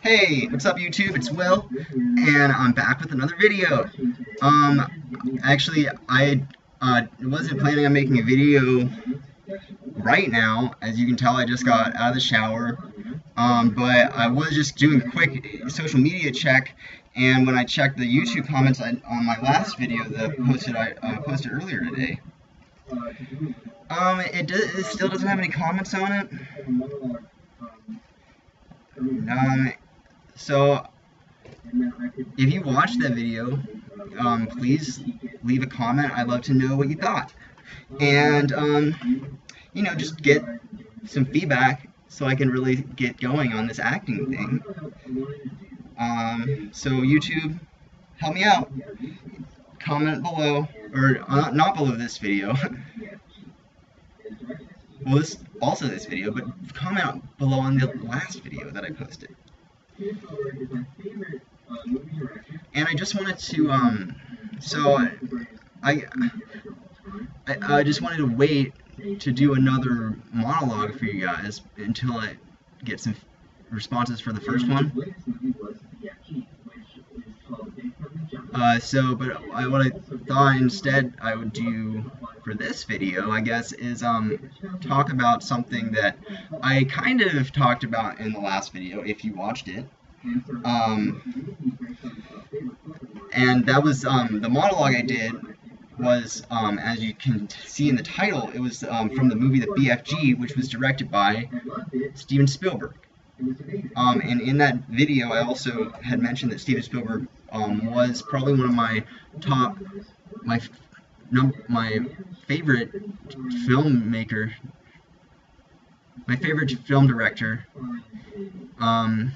Hey, what's up YouTube? It's Will, and I'm back with another video. Actually, I wasn't planning on making a video right now. As you can tell, I just got out of the shower. But I was just doing a quick social media check, and when I checked the YouTube comments on my last video that I posted earlier today, it still doesn't have any comments on it. So if you watched that video, please leave a comment. I'd love to know what you thought, and you know, just get some feedback so I can really get going on this acting thing. So YouTube, help me out. Comment below, or not below this video. Well, this video, but comment below on the last video that I posted. And I just wanted to, I just wanted to wait to do another monologue for you guys until I get some responses for the first one. But what I thought instead I would do for this video, I guess, is talk about something that I kind of talked about in the last video, if you watched it. And that was the monologue I did was, as you can see in the title, it was from the movie The BFG, which was directed by Steven Spielberg. And in that video, I also had mentioned that Steven Spielberg was probably one of my favorite filmmaker, my favorite film director, and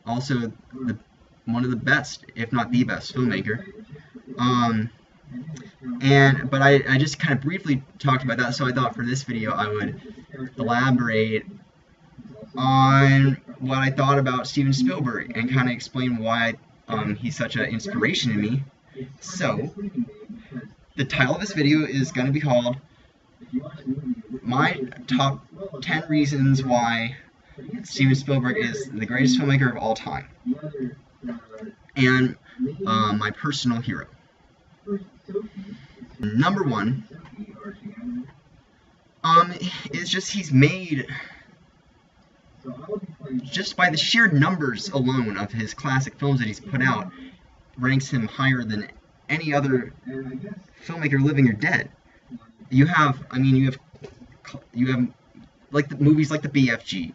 also one of the best, if not the best, filmmaker. But I just kind of briefly talked about that, so I thought for this video I would elaborate on what I thought about Steven Spielberg and kind of explain why he's such an inspiration to me. So, the title of this video is going to be called My Top 10 Reasons Why Steven Spielberg is the Greatest Filmmaker of All Time, and my personal hero. Number one is just he's made, just by the sheer numbers alone of his classic films that he's put out, ranks him higher than any other filmmaker living or dead. You have like the movies like The BFG,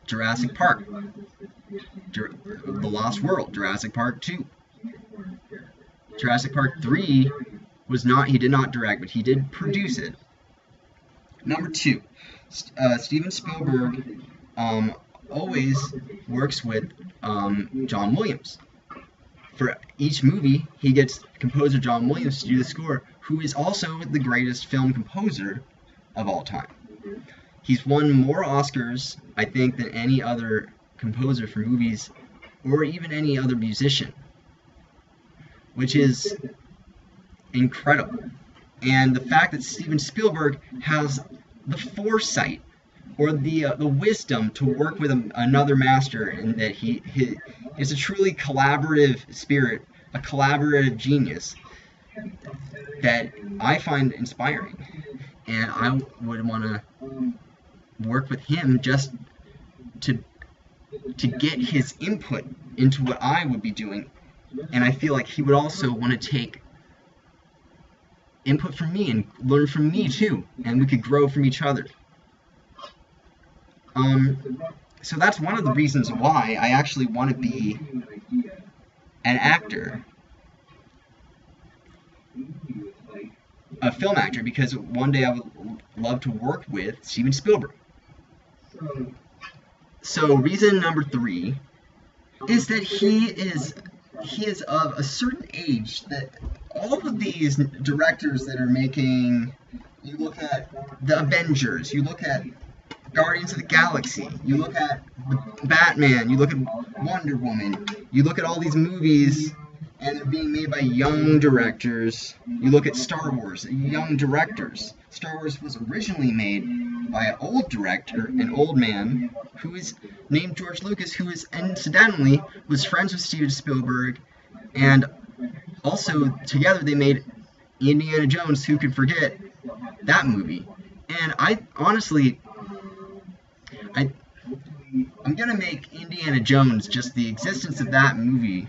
Jurassic Park, The Lost World, Jurassic Park 2. Jurassic Park 3 he did not direct, but he did produce it. Number 2, Steven Spielberg always works with John Williams. For each movie, he gets composer John Williams to do the score, who is also the greatest film composer of all time. He's won more Oscars, I think, than any other composer for movies, or even any other musician, which is incredible. And the fact that Steven Spielberg has the foresight or the wisdom to work with another master, and that he is a truly collaborative spirit, a collaborative genius, that I find inspiring. And I would want to work with him just to get his input into what I would be doing. And I feel like he would also want to take input from me and learn from me too, and we could grow from each other. So that's one of the reasons why I actually want to be an actor, a film actor, because one day I would love to work with Steven Spielberg. So reason number 3 is that he is of a certain age that all of these directors that are making, you look at the Avengers, you look at Guardians of the Galaxy, you look at Batman, you look at Wonder Woman, you look at all these movies, and they're being made by young directors. You look at Star Wars, young directors. Star Wars was originally made by an old director, an old man, who is named George Lucas, who is incidentally was friends with Steven Spielberg, and also together they made Indiana Jones. Who could forget that movie? And I honestly, I'm gonna make Indiana Jones, just the existence of that movie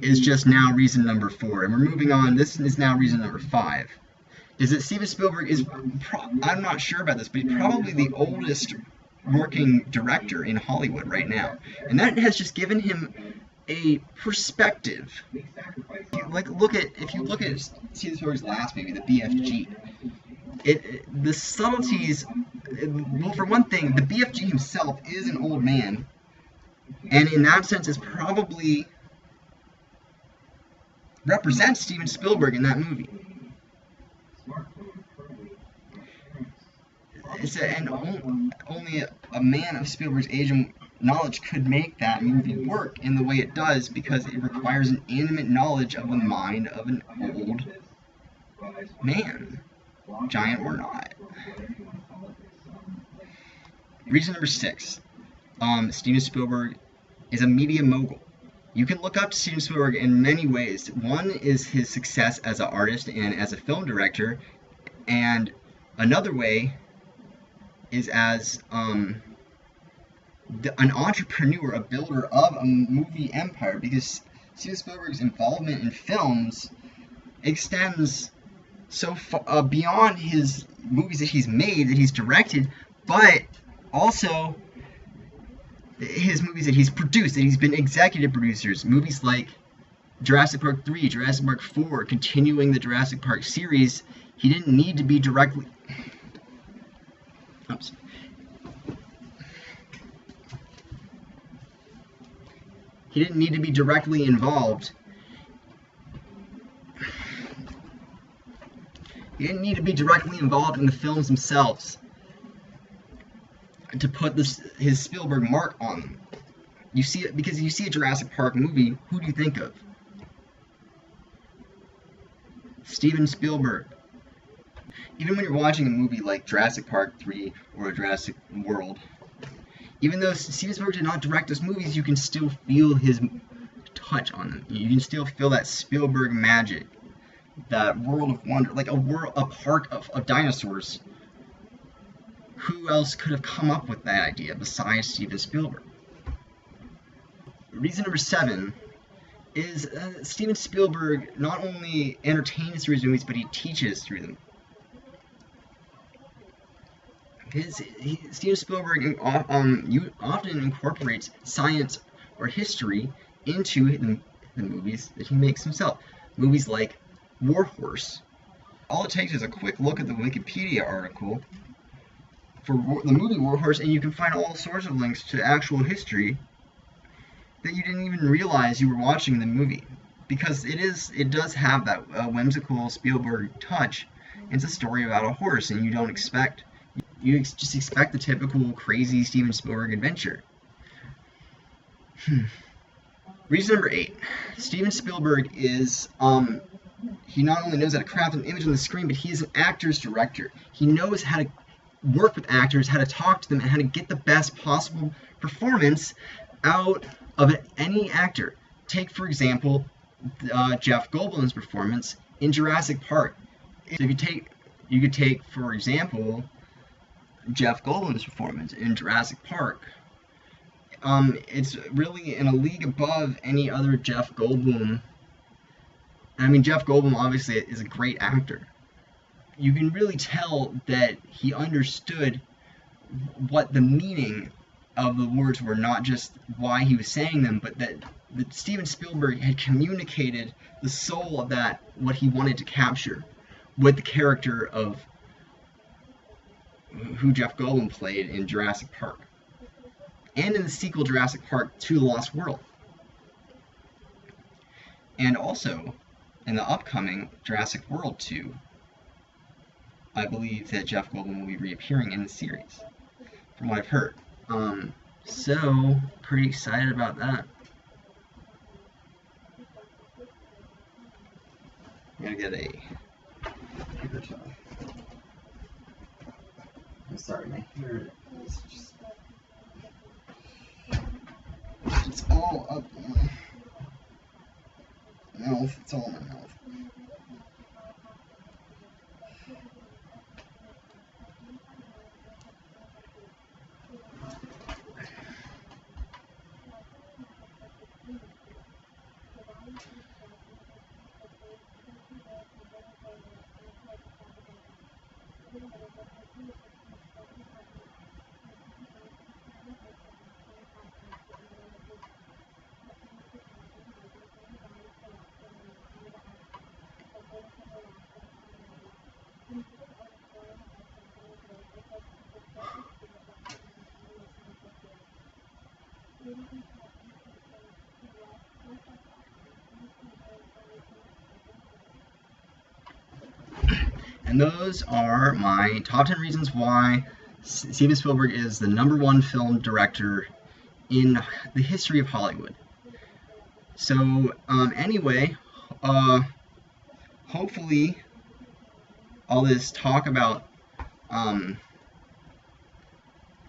is just now reason number 4, and we're moving on. This is now reason number 5. Is that Steven Spielberg is, I'm not sure about this, but he's probably the oldest working director in Hollywood right now, and that has just given him a perspective. Like, if you look at Steven Spielberg's last movie, the BFG, the subtleties. Well, for one thing, the BFG himself is an old man, and in that sense, is probably represents Steven Spielberg in that movie. And only a man of Spielberg's age and knowledge could make that movie work in the way it does, because it requires an intimate knowledge of the mind of an old man, giant or not. Reason number 6. Steven Spielberg is a media mogul. You can look up to Steven Spielberg in many ways. One is his success as an artist and as a film director, and another way is as an entrepreneur, a builder of a movie empire, because Steven Spielberg's involvement in films extends so far beyond his movies that he's made, that he's directed, but also his movies that he's produced, that he's been executive producers. Movies like Jurassic Park 3, Jurassic Park 4, continuing the Jurassic Park series. He didn't need to be directly... Oops. He didn't need to be directly involved. He didn't need to be directly involved in the films themselves to put his Spielberg mark on them. You see it because you see a Jurassic Park movie. Who do you think of? Steven Spielberg. Even when you're watching a movie like Jurassic Park 3 or Jurassic World, even though Steven Spielberg did not direct those movies, you can still feel his touch on them. You can still feel that Spielberg magic, that world of wonder, like a park of dinosaurs. Who else could have come up with that idea besides Steven Spielberg? Reason number 7 is Steven Spielberg not only entertains through his movies, but he teaches through them. Steven Spielberg often incorporates science or history into the movies that he makes himself. Movies like War Horse. All it takes is a quick look at the Wikipedia article for the movie War Horse, and you can find all sorts of links to actual history that you didn't even realize you were watching the movie, because it does have that whimsical Spielberg touch. It's a story about a horse, and you just expect the typical crazy Steven Spielberg adventure. Reason number 8. Steven Spielberg is he not only knows how to craft an image on the screen, but he is an actor's director. He knows how to work with actors, how to talk to them, and how to get the best possible performance out of any actor. Take, for example, Jeff Goldblum's performance in Jurassic Park. So you could take, for example, Jeff Goldblum's performance in Jurassic Park. It's really in a league above any other Jeff Goldblum. I mean, Jeff Goldblum obviously is a great actor. You can really tell that he understood what the meaning of the words were, not just why he was saying them, but that Steven Spielberg had communicated the soul of that, what he wanted to capture, with the character of who Jeff Goldblum played in Jurassic Park, and in the sequel Jurassic Park to The Lost World, and also in the upcoming Jurassic World 2. I believe that Jeff Goldblum will be reappearing in the series, from what I've heard. So, pretty excited about that. I'm gonna get a paper towel. I'm sorry, my hair is just... It's all up in my mouth. It's all in my mouth. And those are my top 10 reasons why Steven Spielberg is the #1 film director in the history of Hollywood. So, anyway, hopefully all this talk about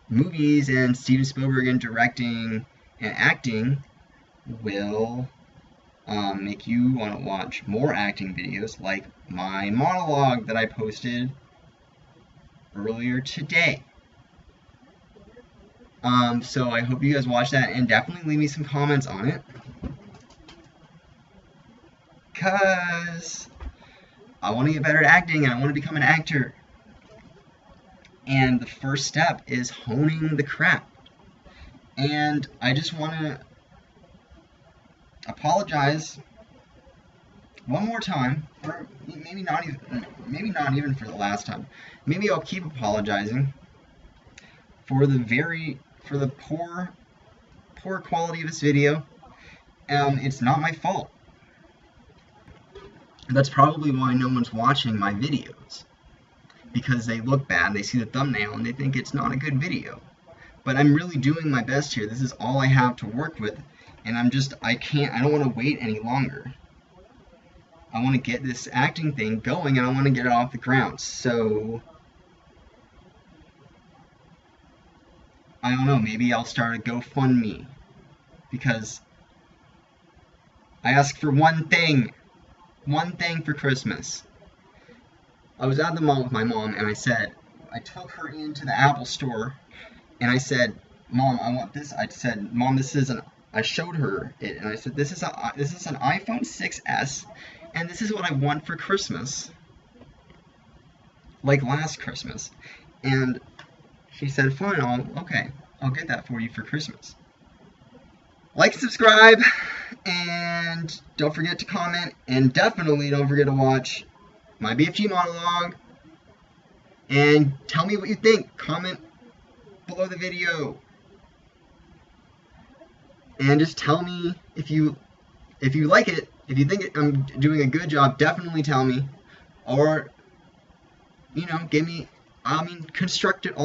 movies and Steven Spielberg and directing and acting will make you want to watch more acting videos like my monologue that I posted earlier today. So I hope you guys watch that, and definitely leave me some comments on it, because I want to get better at acting and I want to become an actor. And the first step is honing the craft. And I just want to apologize one more time, or maybe not even for the last time. Maybe I'll keep apologizing for the poor quality of this video. It's not my fault. That's probably why no one's watching my videos, because they look bad, they see the thumbnail, and they think it's not a good video. But I'm really doing my best here. This is all I have to work with, and I don't want to wait any longer. I want to get this acting thing going, and I want to get it off the ground. So, I don't know, maybe I'll start a GoFundMe, because I asked for one thing for Christmas. I was at the mall with my mom, and I took her into the Apple store, and I said, Mom, I want this. I said, Mom, I showed her it, and I said, this is an iPhone 6s, and this is what I want for Christmas, like last Christmas. And she said, fine, I'll get that for you for Christmas. Like, subscribe, and don't forget to comment, and definitely don't forget to watch my BFG monologue, and tell me what you think. Comment below the video, and just tell me if you like it. If you think I'm doing a good job, definitely tell me, or give me constructive.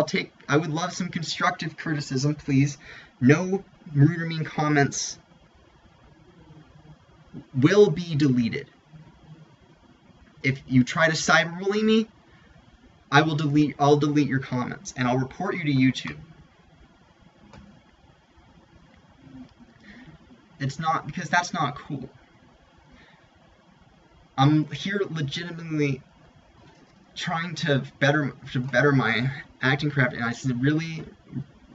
I would love some constructive criticism, please. No rude or mean comments will be deleted. If you try to cyberbully me, I'll delete your comments, and I'll report you to YouTube. Because that's not cool. I'm here legitimately trying to better my acting craft, and I really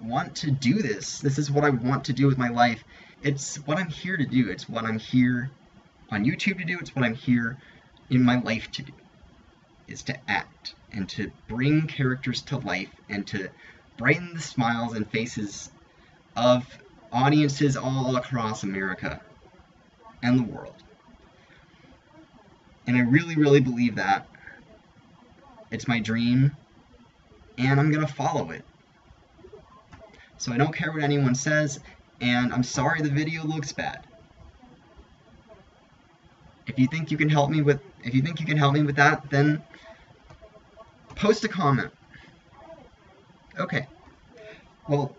want to do this. This is what I want to do with my life. It's what I'm here to do. It's what I'm here on YouTube to do. It's what I'm here in my life to do, is to act and to bring characters to life and to brighten the smiles and faces of audiences all across America and the world. And I really, really believe that. It's my dream, and I'm gonna follow it. So I don't care what anyone says, and I'm sorry the video looks bad. If you think you can help me with that, then post a comment. Okay. Well,